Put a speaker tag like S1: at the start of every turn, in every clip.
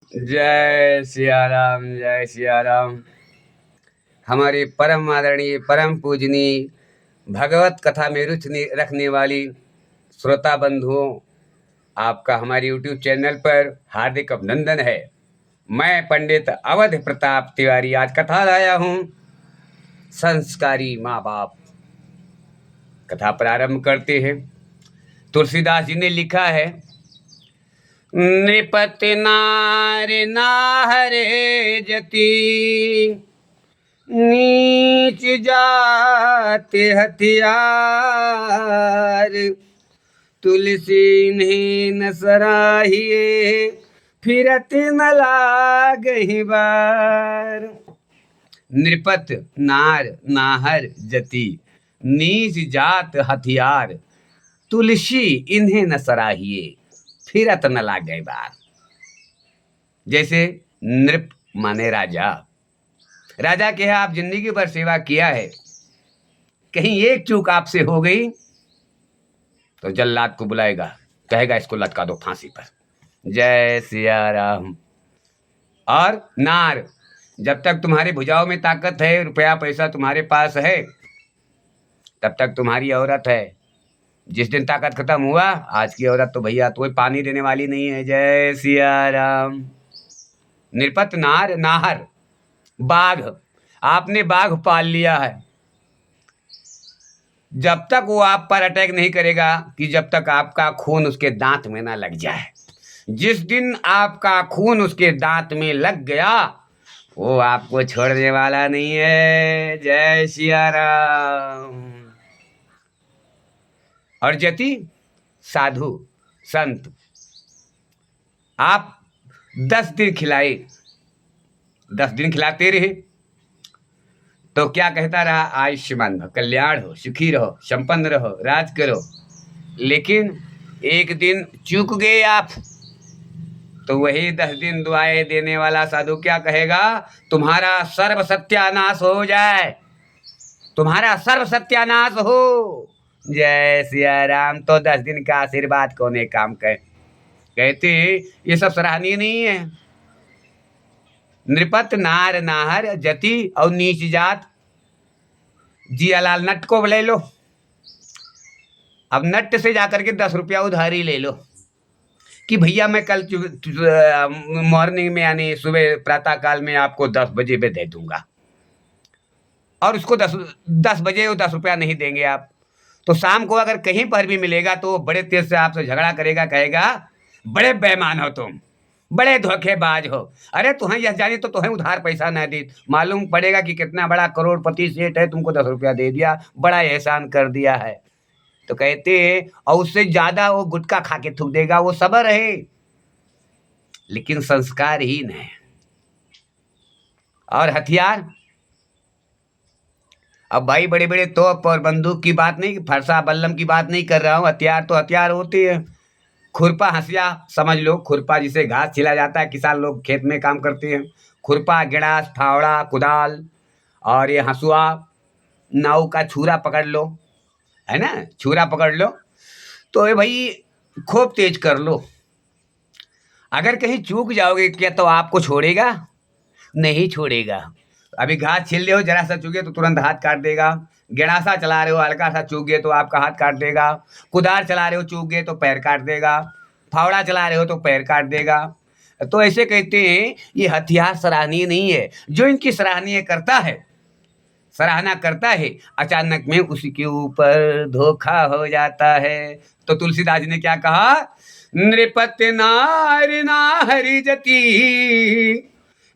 S1: जय सिया राम, जय सिया राम। हमारे परम आदरणीय, परम पूजनीय, भगवत कथा में रुचि रखने वाली श्रोता बंधुओं, आपका हमारे यूट्यूब चैनल पर हार्दिक अभिनंदन है। मैं पंडित अवध प्रताप तिवारी आज कथा लाया हूँ, संस्कारी माँ बाप। कथा प्रारंभ करते हैं। तुलसीदास जी ने लिखा है, नृपति नार नाहरे जति, नीच जाति हथियार, तुलसी ने न सराहिए, फिरत न लागहि बार। नृपत नार नाहर जति, नीच जात हथियार, तुलसी इन्हें न सराहिए, फिरत न लागे बार। जैसे नृप माने राजा, राजा के आप जिंदगी भर सेवा किया है, कहीं एक चूक आपसे हो गई तो जल्लाद को बुलाएगा, कहेगा इसको लटका दो फांसी पर। जय सिया राम। और नार, जब तक तुम्हारी भुजाओं में ताकत है, रुपया पैसा तुम्हारे पास है, तब तक तुम्हारी औरत है। जिस दिन ताकत खत्म हुआ, आज की औरत तो भैया कोई पानी देने वाली नहीं है। जय सिया राम। नृपत नार नाहर, बाघ, आपने बाघ पाल लिया है, जब तक वो आप पर अटैक नहीं करेगा कि जब तक आपका खून उसके दांत में ना लग जाए। जिस दिन आपका खून उसके दांत में लग गया, वो आपको छोड़ने वाला नहीं है। जय सिया राम। और जति, साधु संत, आप 10 दिन खिलाए, 10 दिन खिलाते रहे तो क्या कहता रहा, आयुष्मान भव, कल्याण हो, सुखी रहो, संपन्न रहो, राज करो। लेकिन एक दिन चूक गए आप, तो वही 10 दिन दुआएं देने वाला साधु क्या कहेगा, तुम्हारा सर्व सत्यानाश हो जाए, तुम्हारा सर्व सत्यानाश हो। जय सिया राम। तो 10 दिन का आशीर्वाद कोने काम कहते ये सब सराहनीय नहीं है। नृपत नार नाहर जति और नीच जात। जियालाल नट को ले लो, अब नट से जाकर के 10 रुपया उधारी ले लो कि भैया मैं कल मॉर्निंग में यानी सुबह प्रातः काल में आपको 10 बजे पे दे दूंगा। और उसको 10 बजे वो 10 रुपया नहीं देंगे आप, तो शाम को अगर कहीं पर भी मिलेगा तो वो बड़े तेज से आपसे झगड़ा करेगा, कहेगा बड़े बेईमान हो तुम, बड़े धोखेबाज हो। अरे तुम्हें यह जानी तो तुम्हें उधार पैसा न दी, मालूम पड़ेगा कि कितना बड़ा करोड़पति सेठ है, तुमको 10 रुपया दे दिया, बड़ा एहसान कर दिया है। तो कहते और उससे ज्यादा वो गुटखा खा के थूक देगा, वो सबर है लेकिन संस्कारहीन है। और हथियार, अब भाई बड़े बड़े तोप और बंदूक की बात नहीं, फरसा बल्लम की बात नहीं कर रहा हूँ। हथियार तो हथियार होते हैं। खुरपा हंसिया समझ लो, खुरपा जिसे घास छिला जाता है, किसान लोग खेत में काम करते हैं। खुरपा, गिड़ास, फावड़ा, कुदाल और ये हंसुआ, नाव का छुरा पकड़ लो, है ना, छुरा पकड़ लो तो ये भाई खूब तेज कर लो। अगर कहीं चूक जाओगे क्या तो आपको छोड़ेगा? नहीं छोड़ेगा। अभी घास छील रहे हो, जरा सा चूके तो तुरंत हाथ काट देगा। गिड़ासा चला रहे हो, हल्का सा चूक गए तो आपका हाथ काट देगा। कुदार चला रहे हो, चूक गए तो पैर काट देगा। फावड़ा चला रहे हो तो पैर काट देगा। तो ऐसे कहते हैं ये हथियार सराहनीय नहीं है। जो इनकी सराहनीय करता है, सराहना करता है, अचानक में उसी के ऊपर धोखा हो जाता है। तो तुलसीदास जी ने क्या कहा, नृपत नार नाहरि जति,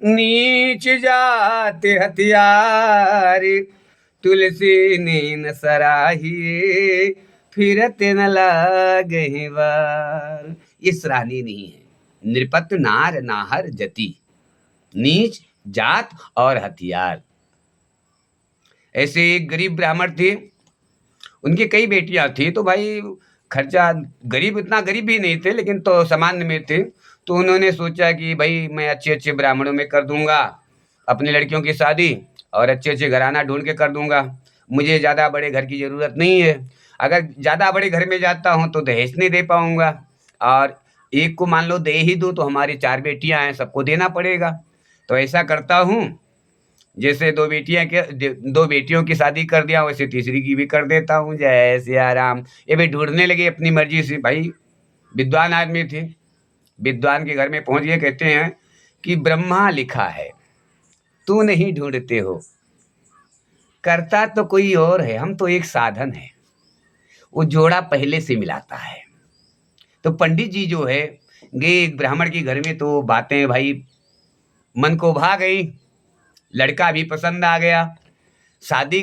S1: नीच जात हथियार, तुलसी ने न सराहिए, फिरत न लागहि बार। ये सराहनीय नहीं है। नृपत नार नाहर जति, नीच जात और हथियार। ऐसे एक गरीब ब्राह्मण थे, उनकी कई बेटियां थी, तो भाई खर्चा, गरीब इतना गरीब भी नहीं थे लेकिन तो सामान्य में थे। तो उन्होंने सोचा कि भाई मैं अच्छे अच्छे ब्राह्मणों में कर दूंगा अपनी लड़कियों की शादी, और अच्छे अच्छे घराना ढूंढ के कर दूंगा, मुझे ज़्यादा बड़े घर की ज़रूरत नहीं है। अगर ज़्यादा बड़े घर में जाता हूँ तो दहेज नहीं दे पाऊंगा, और एक को मान लो दे ही दो तो हमारी 4 बेटियां हैं, सबको देना पड़ेगा। तो ऐसा करता हूँ, जैसे 2 बेटियां के 2 बेटियों की शादी कर दिया, वैसे तीसरी की भी कर देता हूँ। जय सिया राम। ये भाई ढूंढने लगे अपनी मर्जी से, भाई विद्वान आदमी थे, विद्वान के घर में पहुंच गए, कहते हैं कि ब्रह्मा लिखा है, तू नहीं ढूंढते हो, करता तो कोई और है, हम तो एक साधन है। वो जोड़ा पहले से मिलाता है। तो पंडित जी जो है गए एक ब्राह्मण के घर में, तो बातें भाई मन को भा गई, लड़का भी पसंद आ गया, शादी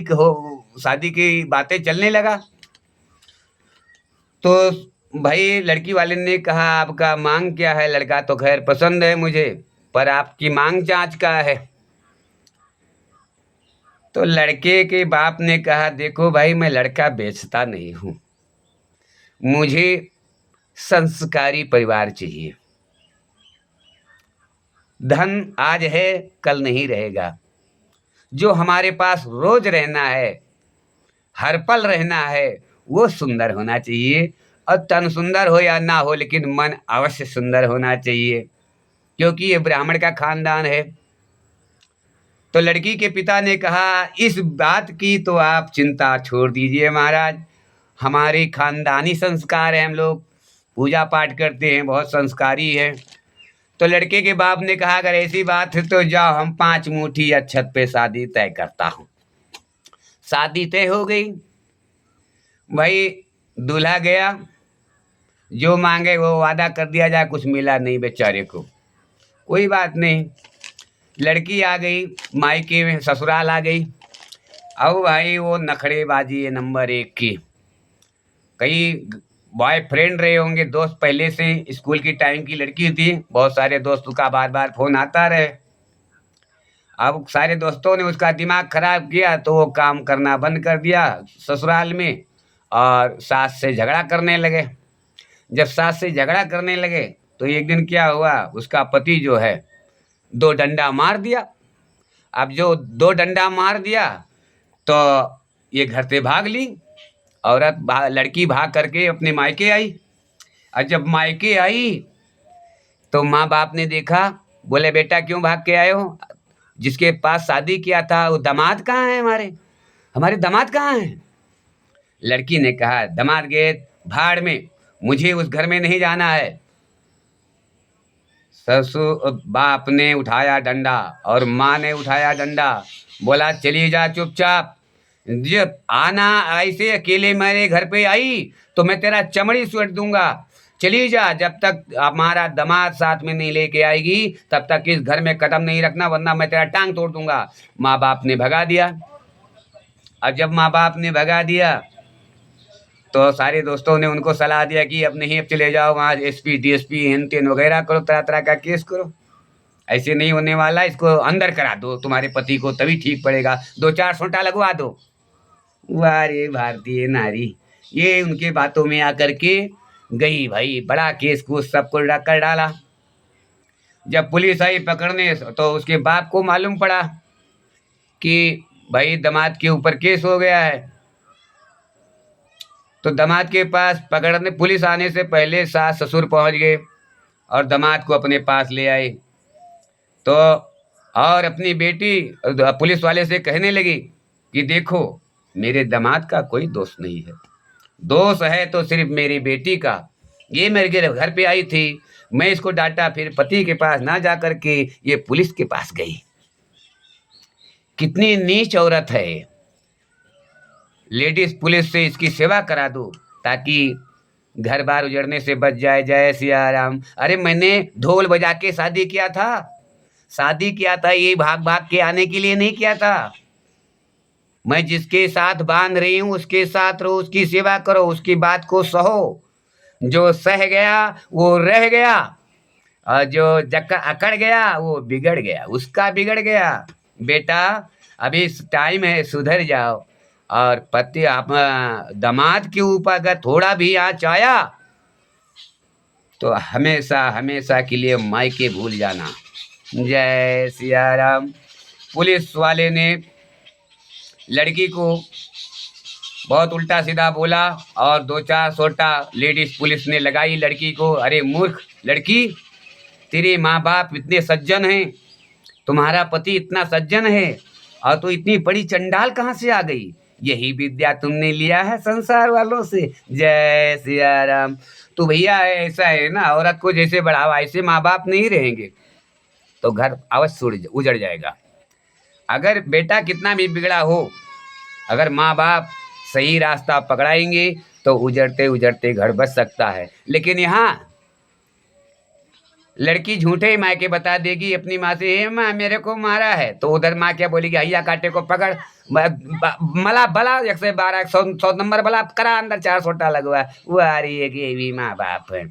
S1: की बातें चलने लगा। तो भाई लड़की वाले ने कहा आपका मांग क्या है? लड़का तो खैर पसंद है मुझे, पर आपकी मांग जांच का है। तो लड़के के बाप ने कहा देखो भाई, मैं लड़का बेचता नहीं हूं, मुझे संस्कारी परिवार चाहिए। धन आज है कल नहीं रहेगा, जो हमारे पास रोज रहना है, हर पल रहना है, वो सुंदर होना चाहिए। और तन सुंदर हो या ना हो, लेकिन मन अवश्य सुंदर होना चाहिए, क्योंकि ये ब्राह्मण का खानदान है। तो लड़की के पिता ने कहा इस बात की तो आप चिंता छोड़ दीजिए महाराज, हमारे खानदानी संस्कार है, हम लोग पूजा पाठ करते हैं, बहुत संस्कारी है। तो लड़के के बाप ने कहा अगर ऐसी बात है तो जाओ, हम 5 मुट्ठी अक्षत पे शादी तय करता हूँ। शादी तय हो गई। भाई दूल्हा गया, जो मांगे वो वादा कर दिया जाए, कुछ मिला नहीं बेचारे को। कोई बात नहीं, लड़की आ गई मायके में, ससुराल आ गई। अब भाई वो नखड़ेबाजी है नंबर 1 की। कई बॉयफ्रेंड रहे होंगे, दोस्त पहले से, स्कूल की टाइम की लड़की थी, बहुत सारे दोस्तों का बार बार फोन आता रहे। अब सारे दोस्तों ने उसका दिमाग खराब किया, तो वो काम करना बंद कर दिया ससुराल में, और सास से झगड़ा करने लगे। जब सास से झगड़ा करने लगे तो एक दिन क्या हुआ, उसका पति जो है 2 डंडा मार दिया। अब जो 2 डंडा मार दिया तो ये घर से भाग ली। लड़की भाग करके अपने मायके आई। और जब मायके आई तो माँ बाप ने देखा, बोले बेटा क्यों भाग के आए हो? जिसके पास शादी किया था वो दामाद कहाँ है? हमारे हमारे दामाद कहाँ हैं? लड़की ने कहा दामाद गए भाड़ में, मुझे उस घर में नहीं जाना है। ससुर बाप ने उठाया डंडा और माँ ने उठाया डंडा, बोला चली जा चुपचाप, जब आना ऐसे अकेले मेरे घर पे आई तो मैं तेरा चमड़ी सुट दूंगा। चली जा, जब तक हमारा दामाद साथ में नहीं लेके आएगी तब तक इस घर में कदम नहीं रखना, वरना मैं तेरा टांग तोड़ दूंगा। माँ बाप ने भगा दिया। अब जब माँ बाप ने भगा दिया तो सारे दोस्तों ने उनको सलाह दिया कि अब नहीं, अब चले जाओ वहाँ एसपी डीएसपी हेन तेन वगैरह करो, तरह तरह का केस करो, ऐसे नहीं होने वाला, इसको अंदर करा दो तुम्हारे पति को, तभी ठीक पड़ेगा, 2-4 सोटा लगवा दो। वाह रे भारतीय नारी, ये उनके बातों में आकर के गई भाई, बड़ा केस कूस सबको कर डाला। जब पुलिस आई पकड़ने तो उसके बाप को मालूम पड़ा कि भाई दामाद के ऊपर केस हो गया है। तो दामाद के पास पकड़ने पुलिस आने से पहले सास ससुर पहुंच गए और दामाद को अपने पास ले आए। तो और अपनी बेटी पुलिस वाले से कहने लगी कि देखो मेरे दामाद का कोई दोष नहीं है, दोष है तो सिर्फ मेरी बेटी का। ये मेरे घर पे आई थी, मैं इसको डांटा, फिर पति के पास ना जा कर के ये पुलिस के पास गई। कितनी नीच औरत है। लेडीज पुलिस से इसकी सेवा करा दो ताकि घर बार उजड़ने से बच जाए। जय सिया राम। अरे मैंने ढोल बजा के शादी किया था, शादी किया था ये भाग भाग के आने के लिए नहीं किया था। मैं जिसके साथ बांध रही हूँ उसके साथ रहो, उसकी सेवा करो, उसकी बात को सहो। जो सह गया वो रह गया, और जो जक्का अकड़ गया वो बिगड़ गया, उसका बिगड़ गया। बेटा अभी टाइम है, सुधर जाओ। और पति आप दामाद के ऊपर अगर थोड़ा भी आँच आया तो हमेशा हमेशा के लिए मायके भूल जाना। जय सिया राम। पुलिस वाले ने लड़की को बहुत उल्टा सीधा बोला और 2-4 सोटा लेडीज पुलिस ने लगाई लड़की को। अरे मूर्ख, लड़की, तेरे माँ बाप इतने सज्जन हैं, तुम्हारा पति इतना सज्जन है, और तू इतनी बड़ी चंडाल कहाँ से आ गई? यही विद्या तुमने लिया है संसार वालों से। जय सिया राम। तो भैया ऐसा है ना, औरत को जैसे बढ़ावा, ऐसे माँ बाप नहीं रहेंगे तो घर अवश्य उजड़ जाएगा। अगर बेटा कितना भी बिगड़ा हो, अगर माँ बाप सही रास्ता पकड़ाएंगे तो उजड़ते उजड़ते घर बच सकता है। लेकिन यहाँ लड़की झूठे मायके बता देगी अपनी माँ से, हे माँ मेरे को मारा है, तो उधर माँ क्या बोलेगी, हैया काटे को पकड़, मला बला 112 100 नंबर बला करा, अंदर 4 सोटा लगवा। वो आ रही है कि ये भी माँ बाप है।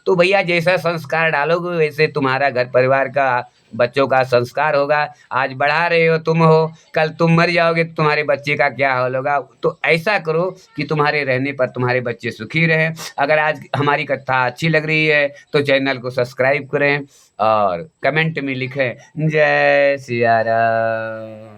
S1: तो भैया जैसा संस्कार डालोगे वैसे तुम्हारा घर परिवार का, बच्चों का संस्कार होगा। आज बढ़ा रहे हो तुम हो, कल तुम मर जाओगे तो तुम्हारे बच्चे का क्या हाल होगा। तो ऐसा करो कि तुम्हारे रहने पर तुम्हारे बच्चे सुखी रहें। अगर आज हमारी कथा अच्छी लग रही है तो चैनल को सब्सक्राइब करें और कमेंट में लिखें जय सिया राम।